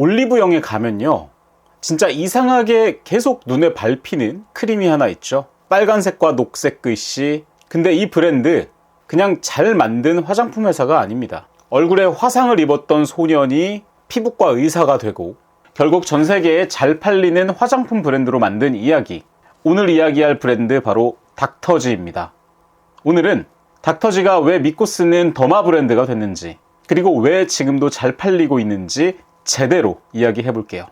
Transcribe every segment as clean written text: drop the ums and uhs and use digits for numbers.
올리브영에 가면요, 진짜 이상하게 계속 눈에 밟히는 크림이 하나 있죠. 빨간색과 녹색 글씨. 근데 이 브랜드 그냥 잘 만든 화장품 회사가 아닙니다. 얼굴에 화상을 입었던 소년이 피부과 의사가 되고 결국 전 세계에 잘 팔리는 화장품 브랜드로 만든 이야기. 오늘 이야기할 브랜드 바로 닥터지입니다. 오늘은 닥터지가 왜 믿고 쓰는 더마 브랜드가 됐는지, 그리고 왜 지금도 잘 팔리고 있는지 제대로 이야기해 볼게요.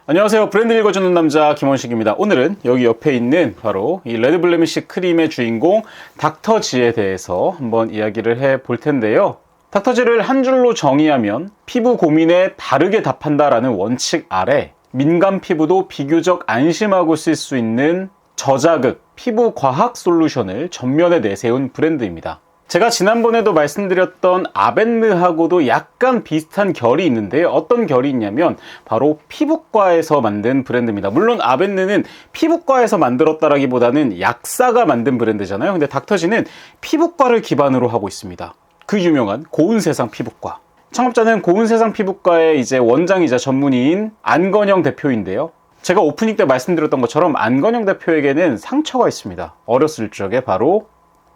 안녕하세요. 브랜드 읽어주는 남자 김원식입니다. 오늘은 여기 옆에 있는 바로 이 레드블레미쉬 크림의 주인공 닥터지에 대해서 한번 이야기를 해 볼 텐데요. 닥터지를 한 줄로 정의하면 피부 고민에 바르게 답한다라는 원칙 아래 민감 피부도 비교적 안심하고 쓸 수 있는 저자극 피부 과학 솔루션을 전면에 내세운 브랜드입니다. 제가 지난번에도 말씀드렸던 아벤느하고도 약간 비슷한 결이 있는데요. 어떤 결이 있냐면 바로 피부과에서 만든 브랜드입니다. 물론 아벤느는 피부과에서 만들었다라기보다는 약사가 만든 브랜드잖아요. 근데 닥터지는 피부과를 기반으로 하고 있습니다. 그 유명한 고운세상 피부과. 창업자는 고운세상 피부과의 이제 원장이자 전문의인 안건영 대표인데요. 제가 오프닝 때 말씀드렸던 것처럼 안건영 대표에게는 상처가 있습니다. 어렸을 적에 바로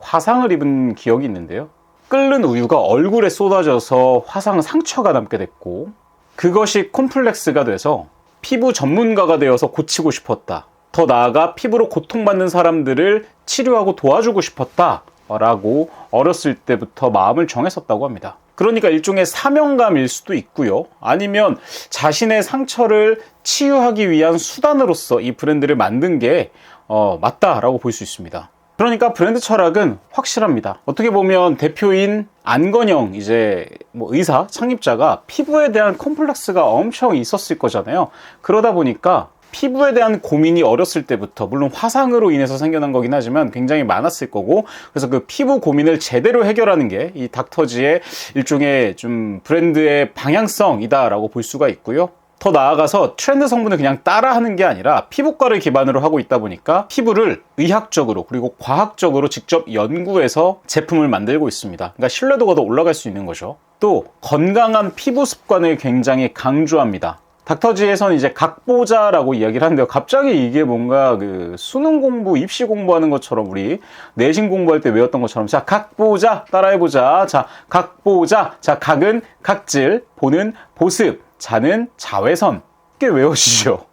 화상을 입은 기억이 있는데요. 끓는 우유가 얼굴에 쏟아져서 화상 상처가 남게 됐고, 그것이 콤플렉스가 돼서 피부 전문가가 되어서 고치고 싶었다. 더 나아가 피부로 고통받는 사람들을 치료하고 도와주고 싶었다 라고 어렸을 때부터 마음을 정했었다고 합니다. 그러니까 일종의 사명감일 수도 있고요. 아니면 자신의 상처를 치유하기 위한 수단으로서 이 브랜드를 만든 게 맞다라고 볼 수 있습니다. 그러니까 브랜드 철학은 확실합니다. 어떻게 보면 대표인 안건영 의사 창립자가 피부에 대한 컴플렉스가 엄청 있었을 거잖아요. 그러다 보니까 피부에 대한 고민이 어렸을 때부터, 물론 화상으로 인해서 생겨난 거긴 하지만 굉장히 많았을 거고, 그래서 그 피부 고민을 제대로 해결하는 게 이 닥터지의 일종의 좀 브랜드의 방향성이다라고 볼 수가 있고요. 더 나아가서 트렌드 성분을 그냥 따라하는 게 아니라 피부과를 기반으로 하고 있다 보니까 피부를 의학적으로 그리고 과학적으로 직접 연구해서 제품을 만들고 있습니다. 그러니까 신뢰도가 더 올라갈 수 있는 거죠. 또 건강한 피부 습관을 굉장히 강조합니다. 닥터지에서는 이제 각보자라고 이야기를 하는데요. 갑자기 이게 뭔가 그 수능 공부, 입시 공부하는 것처럼, 우리 내신 공부할 때 외웠던 것처럼, 자, 각보자 따라해보자. 자, 각보자. 자, 각은 각질, 보는 보습, 자는 자외선. 꽤 외우시죠?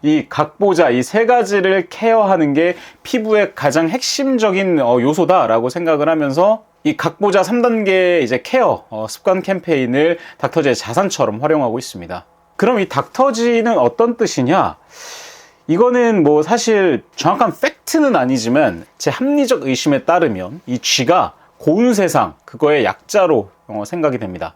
이 각보자, 이 세 가지를 케어하는 게 피부의 가장 핵심적인 요소다라고 생각을 하면서 이 각보자 3단계 이제 케어 습관 캠페인을 닥터지의 자산처럼 활용하고 있습니다. 그럼 이 닥터지는 어떤 뜻이냐? 이거는 뭐 사실 정확한 팩트는 아니지만 제 합리적 의심에 따르면 이 G가 고운세상, 그거의 약자로 생각이 됩니다.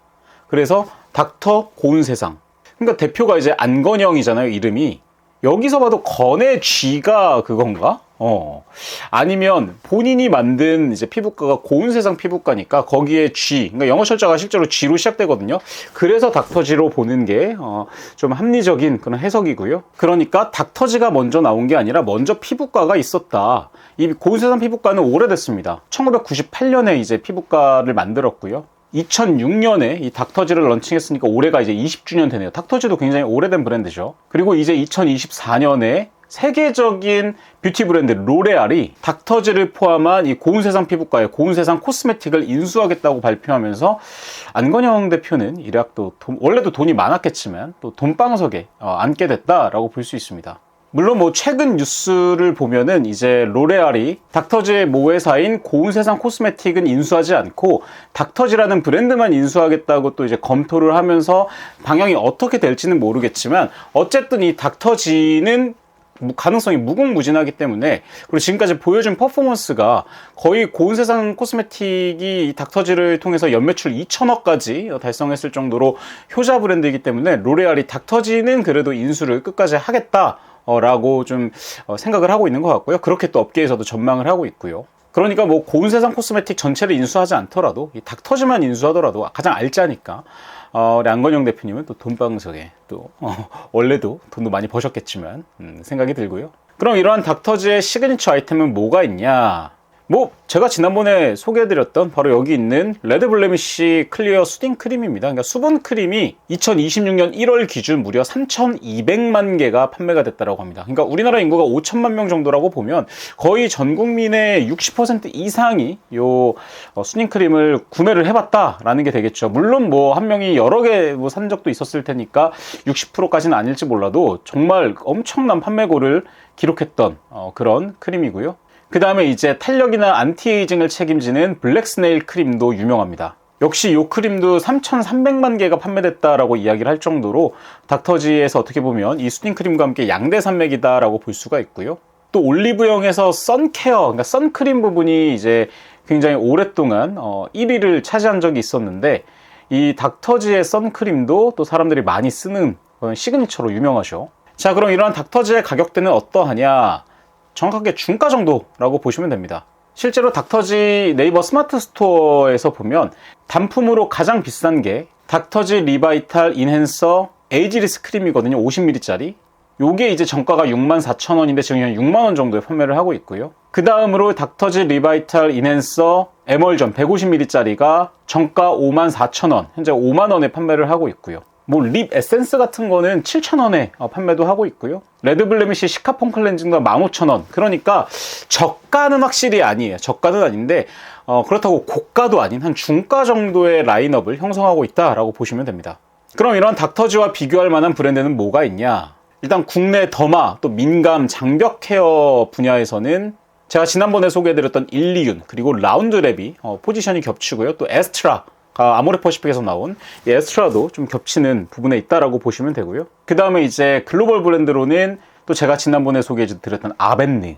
그래서 닥터 고운세상. 그러니까 대표가 이제 안건영이잖아요, 이름이. 여기서 봐도 건의 G가 그건가? 아니면 본인이 만든 이제 피부과가 고운세상 피부과니까 거기에 G, 그러니까 영어 철자가 실제로 G로 시작되거든요. 그래서 닥터지로 보는 게 좀 합리적인 그런 해석이고요. 그러니까 닥터지가 먼저 나온 게 아니라 먼저 피부과가 있었다. 이 고운세상 피부과는 오래됐습니다. 1998년에 이제 피부과를 만들었고요. 2006년에 이 닥터지를 런칭했으니까 올해가 이제 20주년 되네요. 닥터지도 굉장히 오래된 브랜드죠. 그리고 이제 2024년에 세계적인 뷰티 브랜드 로레알이 닥터지를 포함한 이 고운세상 피부과의 고운세상 코스메틱을 인수하겠다고 발표하면서 안건영 대표는 이략 원래도 돈이 많았겠지만 또 돈방석에 앉게 됐다라고 볼 수 있습니다. 물론 뭐 최근 뉴스를 보면은 이제 로레알이 닥터지의 모회사인 고운세상 코스메틱은 인수하지 않고 닥터지라는 브랜드만 인수하겠다고 또 이제 검토를 하면서 방향이 어떻게 될지는 모르겠지만, 어쨌든 이 닥터지는 가능성이 무궁무진하기 때문에, 그리고 지금까지 보여준 퍼포먼스가 거의 고운세상 코스메틱이 이 닥터지를 통해서 연매출 2천억까지 달성했을 정도로 효자 브랜드이기 때문에 로레알이 닥터지는 그래도 인수를 끝까지 하겠다 라고 좀 생각을 하고 있는 것 같고요. 그렇게 또 업계에서도 전망을 하고 있고요. 그러니까 뭐 고운세상 코스메틱 전체를 인수하지 않더라도 이 닥터지만 인수하더라도 가장 알짜니까 우리 안건영 대표님은 또 돈방석에 또 원래도 돈도 많이 버셨겠지만 생각이 들고요. 그럼 이러한 닥터지의 시그니처 아이템은 뭐가 있냐? 뭐 제가 지난번에 소개해드렸던 바로 여기 있는 레드 블레미쉬 클리어 수딩 크림입니다. 그러니까 수분 크림이 2026년 1월 기준 무려 3,200만 개가 판매가 됐다고 합니다. 그러니까 우리나라 인구가 5천만 명 정도라고 보면 거의 전 국민의 60% 이상이 요 수딩 크림을 구매를 해봤다라는 게 되겠죠. 물론 뭐 한 명이 여러 개 뭐 산 적도 있었을 테니까 60%까지는 아닐지 몰라도 정말 엄청난 판매고를 기록했던 그런 크림이고요. 그 다음에 이제 탄력이나 안티에이징을 책임지는 블랙 스네일 크림도 유명합니다. 역시 이 크림도 3,300만 개가 판매됐다라고 이야기를 할 정도로 닥터지에서 어떻게 보면 이 수딩 크림과 함께 양대 산맥이다라고 볼 수가 있고요. 또 올리브영에서 선케어, 그러니까 선크림 부분이 이제 굉장히 오랫동안 1위를 차지한 적이 있었는데 이 닥터지의 선크림도 또 사람들이 많이 쓰는 그런 시그니처로 유명하죠. 자, 그럼 이러한 닥터지의 가격대는 어떠하냐? 정확하게 중가 정도라고 보시면 됩니다. 실제로 닥터지 네이버 스마트 스토어에서 보면 단품으로 가장 비싼 게 닥터지 리바이탈 인핸서 에이지리스 크림이거든요. 50ml짜리. 요게 이제 정가가 64,000원인데 지금 한 6만원 정도에 판매를 하고 있고요. 그 다음으로 닥터지 리바이탈 인핸서 에멀전 150ml짜리가 정가 54,000원, 현재 5만원에 판매를 하고 있고요. 뭐 립 에센스 같은 거는 7,000원에 판매도 하고 있고요. 레드 블레미쉬 시카폰 클렌징도 15,000원. 그러니까 저가는 확실히 아니에요. 저가는 아닌데 그렇다고 고가도 아닌 한 중가 정도의 라인업을 형성하고 있다라고 보시면 됩니다. 그럼 이런 닥터지와 비교할 만한 브랜드는 뭐가 있냐? 일단 국내 더마, 또 민감, 장벽 케어 분야에서는 제가 지난번에 소개해드렸던 일리윤, 그리고 라운드랩이 포지션이 겹치고요. 또 에스트라, 아모레퍼시픽에서 나온 이 에스트라도 좀 겹치는 부분에 있다라고 보시면 되고요. 그 다음에 이제 글로벌 브랜드로는 또 제가 지난번에 소개해드렸던 아벤느,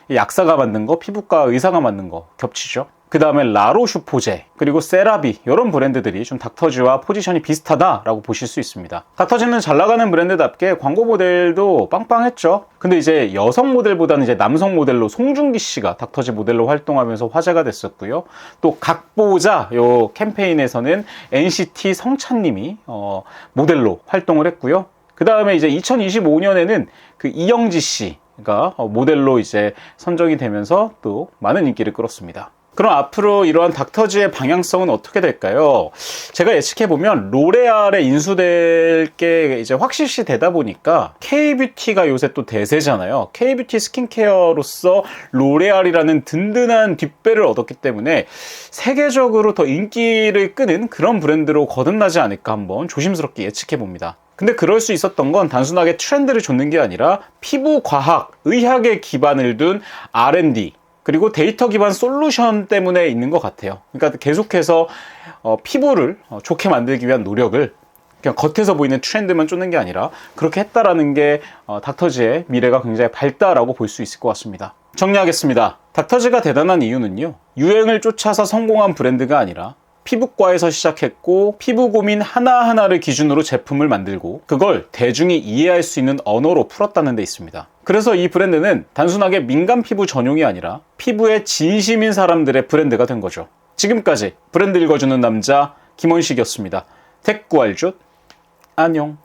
이 약사가 만든 거, 피부과 의사가 만든 거 겹치죠. 그 다음에 라로슈포제, 그리고 세라비, 이런 브랜드들이 좀 닥터지와 포지션이 비슷하다라고 보실 수 있습니다. 닥터지는 잘 나가는 브랜드답게 광고 모델도 빵빵했죠. 근데 이제 여성 모델보다는 이제 남성 모델로 송중기 씨가 닥터지 모델로 활동하면서 화제가 됐었고요. 또 각보자 요 캠페인에서는 NCT 성찬님이 모델로 활동을 했고요. 그 다음에 이제 2025년에는 그 이영지 씨가 모델로 이제 선정이 되면서 또 많은 인기를 끌었습니다. 그럼 앞으로 이러한 닥터지의 방향성은 어떻게 될까요? 제가 예측해보면 로레알에 인수될 게 이제 확실시 되다 보니까 K-뷰티가 요새 또 대세잖아요. K-뷰티 스킨케어로서 로레알이라는 든든한 뒷배를 얻었기 때문에 세계적으로 더 인기를 끄는 그런 브랜드로 거듭나지 않을까 한번 조심스럽게 예측해봅니다. 근데 그럴 수 있었던 건 단순하게 트렌드를 좇는 게 아니라 피부 과학, 의학에 기반을 둔 R&D, 그리고 데이터 기반 솔루션 때문에 있는 것 같아요. 그러니까 계속해서 피부를 좋게 만들기 위한 노력을 그냥 겉에서 보이는 트렌드만 쫓는 게 아니라 그렇게 했다라는 게 닥터지의 미래가 굉장히 밝다라고 볼 수 있을 것 같습니다. 정리하겠습니다. 닥터지가 대단한 이유는요, 유행을 쫓아서 성공한 브랜드가 아니라 피부과에서 시작했고 피부 고민 하나하나를 기준으로 제품을 만들고 그걸 대중이 이해할 수 있는 언어로 풀었다는 데 있습니다. 그래서 이 브랜드는 단순하게 민감 피부 전용이 아니라 피부에 진심인 사람들의 브랜드가 된 거죠. 지금까지 브랜드 읽어주는 남자 김원식이었습니다. 택구알슛 안녕.